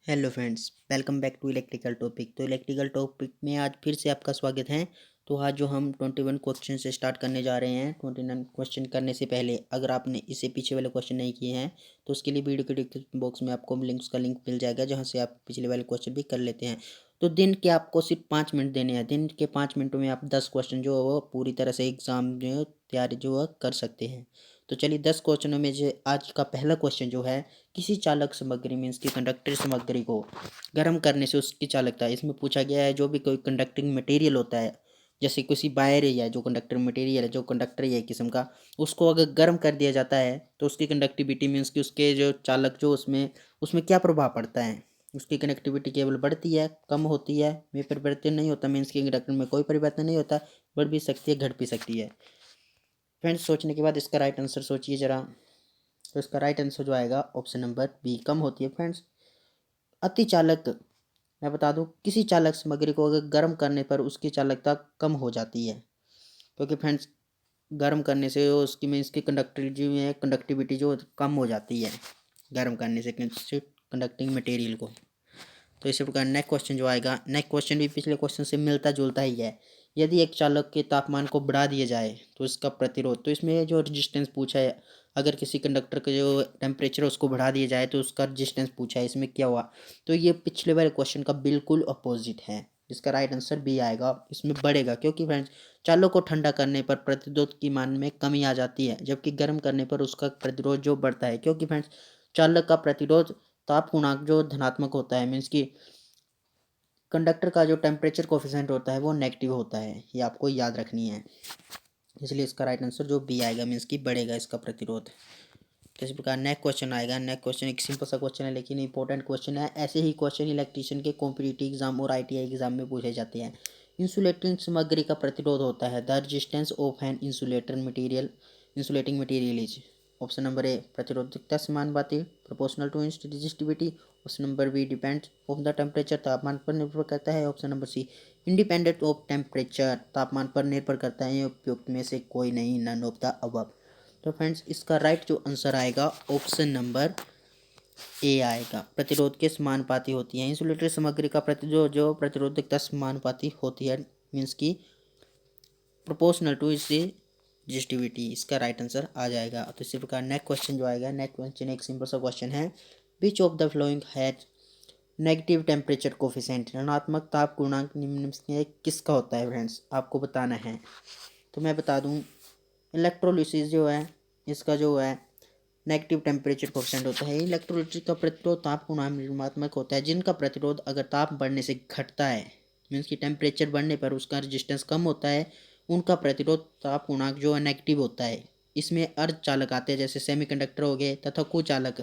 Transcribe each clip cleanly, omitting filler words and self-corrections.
Hello friends, welcome back to electrical topic. तो electrical topic में आज फिर से आपका स्वागत है। तो आज जो हम 21 क्वेश्चन से स्टार्ट करने जा रहे हैं। 29 क्वेश्चन करने से पहले अगर आपने इससे पीछे वाले क्वेश्चन नहीं किए हैं तो उसके लिए वीडियो के डिस्क्रिप्शन बॉक्स में आपको लिंक्स का लिंक मिल जाएगा, जहाँ से आप पिछले वाले क्वेश्चन भी कर लेते हैं। तो दिन के आपको सिर्फ 5 मिनट देने हैं। दिन के 5 मिनटों में आप 10 क्वेश्चन जो है वो पूरी तरह से एग्ज़ाम जो है तैयारी जो है कर सकते हैं। तो चलिए 10 क्वेश्चनों में जो आज का पहला क्वेश्चन जो है, किसी चालक सामग्री मीन्स की कंडक्टर सामग्री को गर्म करने से उसकी चालकता। इसमें पूछा गया है जो भी कोई कंडक्टिंग मटेरियल होता है, जैसे किसी वायर है जो कंडक्टर मटेरियल है, जो कंडक्टर है एक किस्म का, उसको अगर गर्म कर दिया जाता है तो उसकी कंडक्टिविटी मीन्स की उसके जो चालक जो उसमें उसमें क्या प्रभाव पड़ता है। उसकी कनेक्टिविटी केवल बढ़ती है, कम होती है, में परिवर्तन नहीं होता। मीन्स की कंडक्टर में कोई परिवर्तन नहीं होता, बढ़ भी सकती है, घट भी सकती है। फ्रेंड्स, सोचने के बाद इसका राइट आंसर सोचिए ज़रा। तो इसका राइट आंसर जो आएगा ऑप्शन नंबर बी, कम होती है। फ्रेंड्स, अति चालक, मैं बता दूं, किसी चालक सामग्री को अगर गर्म करने पर उसकी चालकता कम हो जाती है, क्योंकि फ्रेंड्स गर्म करने से उसकी में इसकी कंडक्टिविटी में कंडक्टिविटी जो कम हो जाती है गर्म करने से कंडक्टिंग मटेरियल को। तो इसी प्रकार नेक्स्ट क्वेश्चन जो आएगा, नेक्स्ट क्वेश्चन भी पिछले क्वेश्चन से मिलता जुलता ही है। यदि एक चालक के तापमान को बढ़ा दिया जाए तो इसका प्रतिरोध। तो इसमें जो रेजिस्टेंस पूछा है, अगर किसी कंडक्टर का जो टेम्परेचर है उसको बढ़ा दिया जाए तो उसका रेजिस्टेंस पूछा है, इसमें क्या हुआ। तो ये पिछले वाले क्वेश्चन का बिल्कुल अपोजिट है। इसका राइट आंसर बी आएगा, इसमें बढ़ेगा, क्योंकि फ्रेंड्स चालक को ठंडा करने पर प्रतिरोध की मान में कमी आ जाती है, जबकि गर्म करने पर उसका प्रतिरोध जो बढ़ता है। क्योंकि फ्रेंड्स चालक का प्रतिरोध ताप गुणांक जो धनात्मक होता है, मीन्स की कंडक्टर का जो टेम्परेचर कोफिशिएंट होता है वो नेगेटिव होता है, ये आपको याद रखनी है। इसलिए इसका राइट आंसर जो बी आएगा, मीन्स की बढ़ेगा इसका प्रतिरोध। तो इस प्रकार नेक्स्ट क्वेश्चन आएगा। नेक्स्ट क्वेश्चन एक सिंपल सा क्वेश्चन है लेकिन इंपॉर्टेंट क्वेश्चन है। ऐसे ही क्वेश्चन इलेक्ट्रीशियन के कॉम्पिटिटिव एग्जाम और आईटीआई एग्जाम में पूछे जाते हैं। इंसुलेटिंग सामग्री का प्रतिरोध होता है। The resistance of an insulator material, insulating material is. Option number A प्रतिरोधकता समानुपाती, proportional to its resistivity. Option number B depends of the temperature, तापमान पर निर्भर करता है। Option number C independent of temperature, तापमान पर निर्भर करता है। उपयुक्त में से कोई नहीं, नन ऑफ द अबव। तो फ्रेंड्स इसका राइट जो आंसर आएगा ऑप्शन नंबर ए आएगा, प्रतिरोध के समानुपाती होती है। इंसुलेटर सामग्री का जो प्रतिरोधकता समानुपाती होती है, मीन्स की प्रोपोर्शनल टू इससे रेजिस्टिविटी, इसका राइट आंसर आ जाएगा। तो इसी प्रकार नेक्स्ट क्वेश्चन जो आएगा, नेक्स्ट क्वेश्चन एक सिंपल सा क्वेश्चन है। Which of the flowing has negative temperature coefficient, ऋणात्मक ताप गुणांक निम्न में से किसका होता है। फ्रेंड्स आपको बताना है। तो मैं बता दूं, इलेक्ट्रोलिसिस जो है इसका जो है नेगेटिव टेम्परेचर कोफिशिएंट होता है। इलेक्ट्रोलिसिस का प्रतिरोध ताप गुणांक ऋणात्मक होता है। जिनका प्रतिरोध अगर ताप बढ़ने से घटता है, मीन्स की टेम्परेचर बढ़ने पर उसका रेजिस्टेंस कम होता है, उनका प्रतिरोध ताप गुणांक जो है नेगेटिव होता है। इसमें अर्धचालक आते हैं, जैसे सेमीकंडक्टर हो गए, तथा कुचालक,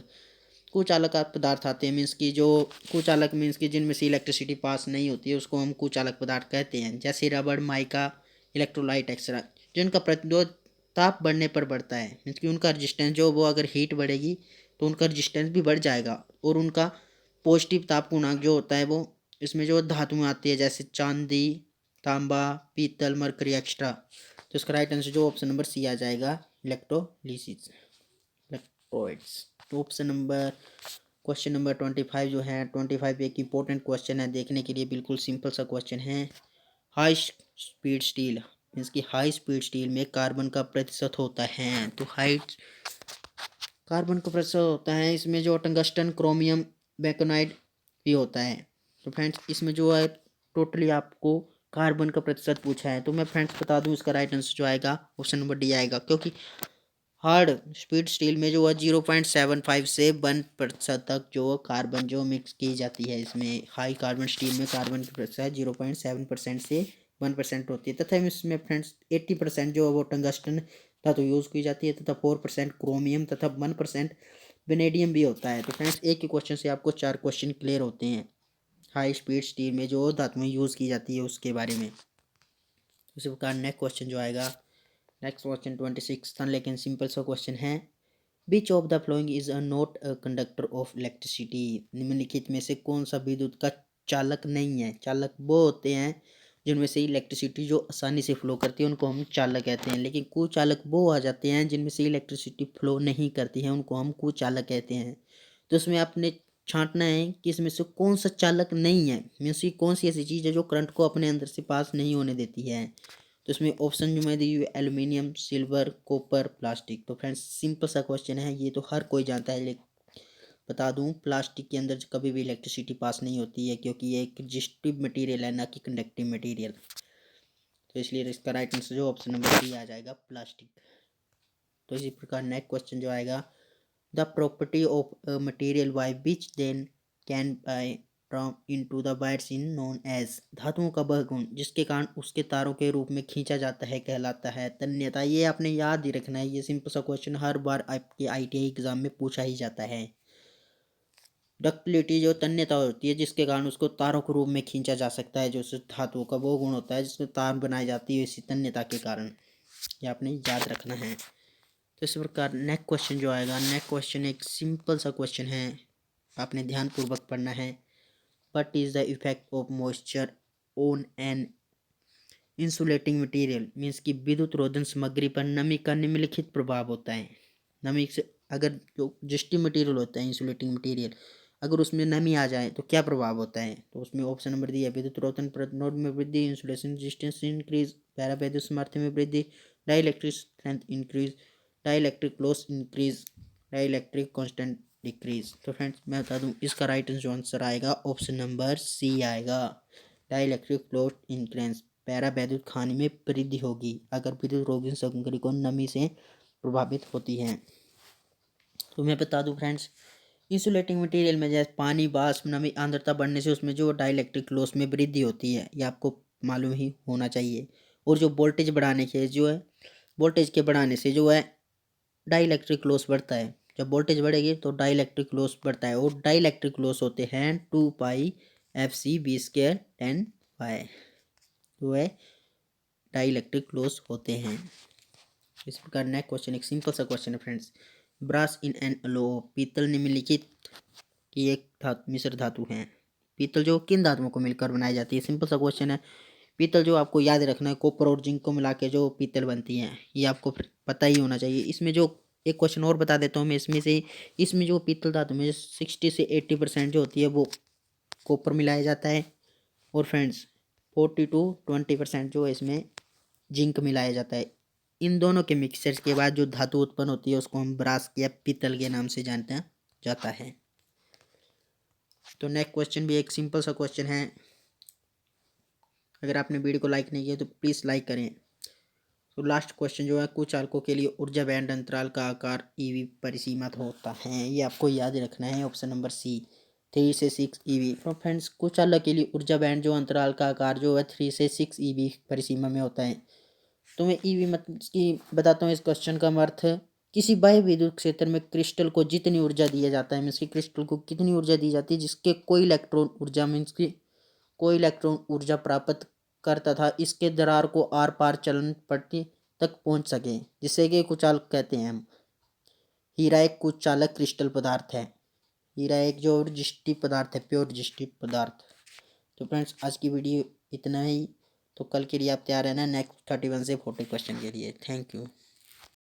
कुचालक पदार्थ आते हैं। मीन्स की जो कुचालक मीन्स की जिनमें से इलेक्ट्रिसिटी पास नहीं होती है उसको हम कुचालक पदार्थ कहते हैं, जैसे रबड़, माइका, इलेक्ट्रोलाइट एक्सेट्रा। जिनका प्रतिरोध ताप बढ़ने पर बढ़ता है, मीन्स कि उनका रजिस्टेंस जो वो अगर हीट बढ़ेगी तो उनका रजिस्टेंस भी बढ़ जाएगा। और उनका पॉजिटिव ताप गुणांक जो होता है वो, इसमें जो धातुएं आती है जैसे चांदी, तांबा, पीतल, मरकरी एक्स्ट्रा। तो इसका राइट आंसर जो ऑप्शन नंबर सी आ जाएगा, इलेक्ट्रोलिसिस, इलेक्ट्रोइड्स। तो ऑप्शन नंबर क्वेश्चन नंबर 25 जो है, 25 एक इंपॉर्टेंट क्वेश्चन है, देखने के लिए बिल्कुल सिंपल सा क्वेश्चन है। हाई स्पीड स्टील, मीन्स की हाई स्पीड स्टील में कार्बन का प्रतिशत होता है। तो हाई कार्बन का प्रतिशत होता है, इसमें जो टंगस्टन, क्रोमियम, बेकोनाइट भी होता है। तो फ्रेंड्स इसमें जो है टोटली आपको कार्बन का प्रतिशत पूछा है। तो मैं फ्रेंड्स बता दूं, इसका राइट आंसर जो आएगा ऑप्शन नंबर डी आएगा, क्योंकि हार्ड स्पीड स्टील में जो है 0.75 से 1% तक जो कार्बन जो मिक्स की जाती है। इसमें हाई कार्बन स्टील में कार्बन की प्रतिशत 0.7% से 1% होती है, तथा इसमें फ्रेंड्स 80% जो है वो टंगस्टन धातु यूज़ की जाती है, तथा 4% क्रोमियम तथा 1% वेनेडियम भी होता है। तो फ्रेंड्स एक ही क्वेश्चन से आपको 4 क्वेश्चन क्लियर होते हैं हाई स्पीड स्टील में जो धातुएं यूज़ की जाती है उसके बारे में। उसी प्रकार नेक्स्ट क्वेश्चन जो आएगा, नेक्स्ट क्वेश्चन 26 था लेकिन सिंपल सा क्वेश्चन है। Which of the following is a not a conductor of electricity, निम्नलिखित में से कौन सा विद्युत का चालक नहीं है। चालक वो होते हैं जिनमें से इलेक्ट्रिसिटी जो आसानी से फ्लो करती है उनको हम चालक कहते हैं, लेकिन कुचालक वो आ जाते हैं जिनमें से इलेक्ट्रिसिटी फ्लो नहीं करती है, उनको हम कुचालक कहते हैं। तो इसमें आपने छांटना है कि इसमें से कौन सा चालक नहीं है, मीन्स की कौन सी ऐसी चीज़ है जो करंट को अपने अंदर से पास नहीं होने देती है। तो इसमें ऑप्शन जो मैं दी हुई एल्यूमिनियम, सिल्वर, कॉपर, प्लास्टिक। तो फ्रेंड्स सिंपल सा क्वेश्चन है, ये तो हर कोई जानता है, लेकिन बता दूं प्लास्टिक के अंदर कभी भी इलेक्ट्रिसिटी पास नहीं होती है, क्योंकि ये एक रेजिस्टिव मटेरियल है, ना कि कंडक्टिव मटेरियल। तो इसलिए इसका राइट आंसर जो ऑप्शन नंबर डी आ जाएगा, प्लास्टिक। तो इसी प्रकार नेक्स्ट क्वेश्चन जो आएगा, the property of a material by which then can by draw into the wires in known as. धातुओं का वह गुण जिसके कारण उसके तारों के रूप में खींचा जाता है कहलाता है तन्यता। ये आपने याद ही रखना है, ये सिंपल सा क्वेश्चन हर बार आपके ITI एग्जाम में पूछा ही जाता है। डक्टिलिटी जो तन्यता होती है जिसके कारण उसको तारों के रूप में खींचा जा सकता है, जो धातुओं का वो गुण होता है जिसमें तार बनाई जाती है इसी तन्यता के कारण। ये आपने याद रखना है। तो इस प्रकार नेक्स्ट क्वेश्चन जो आएगा, नेक्स्ट क्वेश्चन एक सिंपल सा क्वेश्चन है, आपने ध्यानपूर्वक पढ़ना है। What is the effect of moisture on an insulating material, means की विद्युत रोधन सामग्री पर नमी का निम्नलिखित प्रभाव होता है। नमी से अगर जो रेजिस्टिव मटेरियल होता है इंसुलेटिंग मटेरियल, अगर उसमें नमी आ जाए तो क्या प्रभाव होता है। तो उसमें ऑप्शन नंबर दिया है, विद्युत रोधन प्रतिरोध में वृद्धि, इंसुलेशन रेजिस्टेंस इंक्रीज, पैरावैद्युत सामर्थ्य में वृद्धि, dielectric strength increase, dielectric loss increase, dielectric constant decrease. तो फ्रेंड्स मैं बता दूं इसका राइट जो आंसर आएगा ऑप्शन नंबर सी आएगा, डाइलेक्ट्रिक लॉस इंक्रीज। पैरावैद्युत खाने में वृद्धि होगी अगर विद्युत रोधन सामग्री को नमी से प्रभावित होती है। तो मैं बता दूं फ्रेंड्स, इंसुलेटिंग मटेरियल में जैसे पानी, वाष्प, नमी, आर्द्रता बढ़ने से उसमें जो डाइलेक्ट्रिक लॉस में वृद्धि होती है, ये आपको मालूम ही होना चाहिए। और जो वोल्टेज बढ़ाने के जो है, वोल्टेज के बढ़ाने से जो है डाइलेक्ट्रिक लॉस बढ़ता है। जब वोल्टेज बढ़ेगी तो डाइलेक्ट्रिक लॉस बढ़ता है, और डाइलेक्ट्रिक लॉस होते हैं 2πFcV²10π, जो है डाइलेक्ट्रिक लॉस होते हैं। इस प्रकार नेक्स्ट क्वेश्चन एक सिंपल सा क्वेश्चन है फ्रेंड्स, ब्रास इन एन अलो, पीतल निम्नलिखित की एक धातु मिश्र धातु है। पीतल जो किन धातुओं को मिलकर बनाई जाती है, सिंपल सा क्वेश्चन है। पीतल जो आपको याद रखना है, कॉपर और जिंक को मिला के जो पीतल बनती है, ये आपको पता ही होना चाहिए। इसमें जो एक क्वेश्चन और बता देता हूँ मैं इसमें से, इसमें जो पीतल धातु में 60 से 80% जो होती है वो कॉपर मिलाया जाता है, और फ्रेंड्स 40 to 20% जो है इसमें जिंक मिलाया जाता है। इन दोनों के मिक्सचर के बाद जो धातु उत्पन्न होती है उसको हम ब्रास या पीतल के नाम से जानते जाता है। तो नेक्स्ट क्वेश्चन भी एक सिंपल सा क्वेश्चन है, अगर आपने वीडियो को लाइक नहीं किया तो प्लीज़ लाइक करें। तो लास्ट क्वेश्चन जो है, कुछ चालकों के लिए ऊर्जा बैंड अंतराल का आकार EV परिसीमित होता है, ये आपको याद रखना है, ऑप्शन नंबर सी 3 से 6 EV। तो फ्रेंड्स कुछ चालक के लिए ऊर्जा बैंड जो अंतराल का आकार जो है 3 से 6 EV परिसीमा में होता है। तो मैं EV मतलब की बताता हूँ इस क्वेश्चन का अर्थ। किसी बाह्य विद्युत क्षेत्र में क्रिस्टल को जितनी ऊर्जा दिया जाता है, मीन्स की क्रिस्टल को कितनी ऊर्जा दी जाती है जिसके कोई इलेक्ट्रॉन ऊर्जा, मीन्स की कोई इलेक्ट्रॉन ऊर्जा प्राप्त करता था, इसके दरार को आर पार चलन पट्टी तक पहुंच सके, जिसे कि कुचालक कहते हैं हम। हीरा एक कुचालक क्रिस्टल पदार्थ है। हीरा एक जो रजिस्टिव पदार्थ है, प्योर रजिस्टिव पदार्थ। तो फ्रेंड्स आज की वीडियो इतना ही। तो कल के लिए आप तैयार रहना नेक्स्ट 31 से 40 क्वेश्चन के लिए। Thank you.